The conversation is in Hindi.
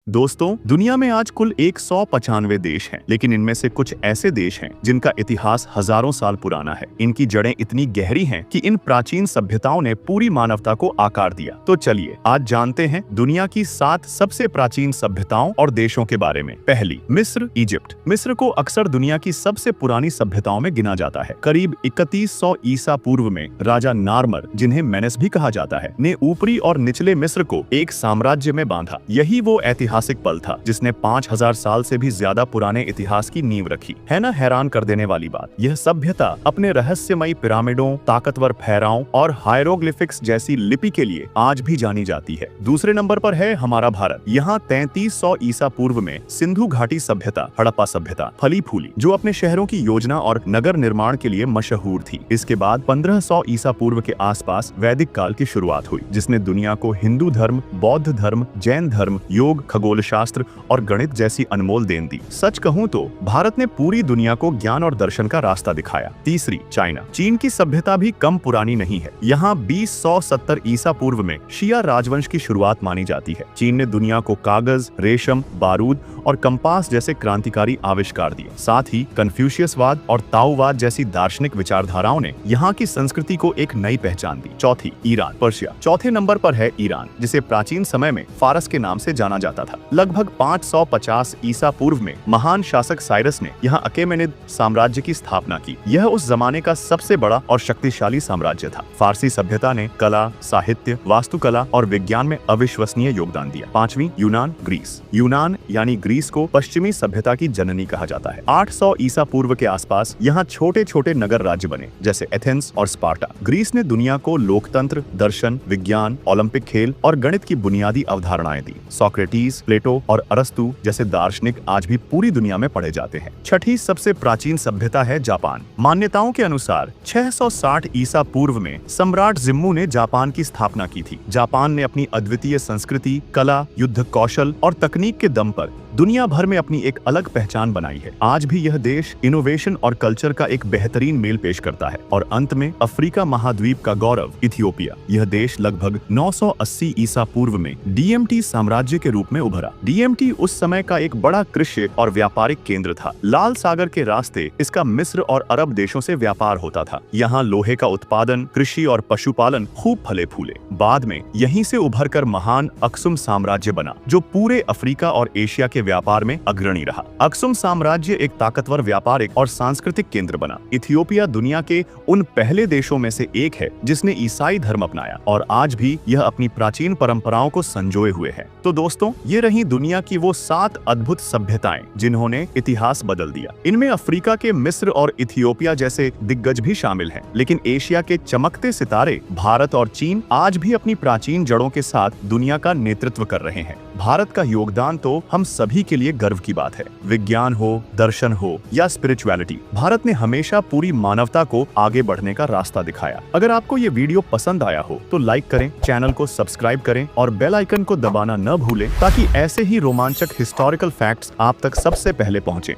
दोस्तों, दुनिया में आज कुल 195 देश हैं, लेकिन इनमें से कुछ ऐसे देश हैं जिनका इतिहास हजारों साल पुराना है। इनकी जड़ें इतनी गहरी हैं कि इन प्राचीन सभ्यताओं ने पूरी मानवता को आकार दिया। तो चलिए आज जानते हैं दुनिया की 7 सबसे प्राचीन सभ्यताओं और देशों के बारे में। पहली, मिस्र, इजिप्ट। मिस्र को अक्सर दुनिया की सबसे पुरानी सभ्यताओं में गिना जाता है। करीब 3100 ईसा पूर्व में राजा नारमर, जिन्हें मेनेस भी कहा जाता है, ने ऊपरी और निचले मिस्र को एक साम्राज्य में बांधा। यही वो ऐतिहासिक पल था जिसने 5000 साल से भी ज्यादा पुराने इतिहास की नींव रखी। है ना हैरान कर देने वाली बात। यह सभ्यता अपने रहस्यमयी पिरामिडों, ताकतवर फेराओं और हायरोग्लिफिक्स जैसी लिपि के लिए आज भी जानी जाती है। दूसरे नंबर पर है हमारा भारत। यहाँ 3300 ईसा पूर्व में सिंधु घाटी सभ्यता, हड़प्पा सभ्यता फली फूली, जो अपने शहरों की योजना और नगर निर्माण के लिए मशहूर थी। इसके बाद 1500 ईसा पूर्व के आसपास वैदिक काल की शुरुआत हुई, जिसने दुनिया को हिंदू धर्म, बौद्ध धर्म, जैन धर्म, योग, खगोल शास्त्र और गणित जैसी अनमोल देन दी। सच कहूं तो भारत ने पूरी दुनिया को ज्ञान और दर्शन का रास्ता दिखाया। तीसरी, चाइना। चीन की सभ्यता भी कम पुरानी नहीं है। यहाँ 2070 ईसा पूर्व में शिया राजवंश की शुरुआत मानी जाती है। चीन ने दुनिया को कागज, रेशम, बारूद और कंपास जैसे क्रांतिकारी आविष्कार दिए। साथ ही कन्फ्यूशियसवाद और ताओवाद जैसी दार्शनिक विचारधाराओं ने यहाँ की संस्कृति को एक नई पहचान दी। चौथी, ईरान, पर्शिया। चौथे नंबर पर है ईरान, जिसे प्राचीन समय में फारस के नाम से जाना जाता था। लगभग 550 ईसा पूर्व में महान शासक साइरस ने यहाँ अकेमेनिद साम्राज्य की स्थापना की। यह उस जमाने का सबसे बड़ा और शक्तिशाली साम्राज्य था। फारसी सभ्यता ने कला, साहित्य, वास्तुकला और विज्ञान में अविश्वसनीय योगदान दिया। पांचवी, यूनान, ग्रीस। यूनान यानी ग्रीस को पश्चिमी सभ्यता की जननी कहा जाता है। 800 ईसा पूर्व के आसपास यहाँ छोटे छोटे नगर राज्य बने, जैसे एथेंस और स्पार्टा। ग्रीस ने दुनिया को लोकतंत्र, दर्शन, विज्ञान, ओलंपिक खेल और गणित की बुनियादी अवधारणाएं दी। सोक्रेटिस, प्लेटो और अरस्तु जैसे दार्शनिक आज भी पूरी दुनिया में पढ़े जाते हैं। छठी सबसे प्राचीन सभ्यता है जापान। मान्यताओं के अनुसार 660 ईसा पूर्व में सम्राट जिम्मू ने जापान की स्थापना की थी। जापान ने अपनी अद्वितीय संस्कृति, कला, युद्ध कौशल और तकनीक के दम पर दुनिया भर में अपनी एक अलग पहचान बनाई है। आज भी यह देश इनोवेशन और कल्चर का एक बेहतरीन मेल पेश करता है। और अंत में अफ्रीका महाद्वीप का गौरव, इथियोपिया। यह देश लगभग 980 ईसा पूर्व में डीएमटी साम्राज्य के रूप में उभरा। डीएमटी उस समय का एक बड़ा कृषि और व्यापारिक केंद्र था। लाल सागर के रास्ते इसका मिस्र और अरब देशों से व्यापार होता था। यहाँ लोहे का उत्पादन, कृषि और पशुपालन खूब फले फूले। बाद में यहीं से उभरकर महान अक्सुम साम्राज्य बना, जो पूरे अफ्रीका और एशिया के व्यापार में अग्रणी रहा। अक्सुम साम्राज्य एक ताकतवर व्यापारिक और सांस्कृतिक केंद्र बना। इथियोपिया दुनिया के उन पहले देशों में से एक है जिसने ईसाई धर्म अपनाया, और आज भी यह अपनी प्राचीन परंपराओं को संजोए हुए है। तो दोस्तों, ये रही दुनिया की वो 7 अद्भुत सभ्यताएं जिन्होंने इतिहास बदल दिया। इनमें अफ्रीका के मिस्र और इथियोपिया जैसे दिग्गज भी शामिल हैं, लेकिन एशिया के चमकते सितारे भारत और चीन आज भी अपनी प्राचीन जड़ों के साथ दुनिया का नेतृत्व कर रहे हैं। भारत का योगदान तो हम सभी के लिए गर्व की बात है। विज्ञान हो, दर्शन हो या स्पिरिचुअलिटी, भारत ने हमेशा पूरी मानवता को आगे बढ़ने का रास्ता दिखाया। अगर आपको ये वीडियो पसंद आया हो तो लाइक करें, चैनल को सब्सक्राइब करें और बेल आइकन को दबाना न भूलें, ताकि ऐसे ही रोमांचक हिस्टोरिकल फैक्ट्स आप तक सबसे पहले पहुंचें।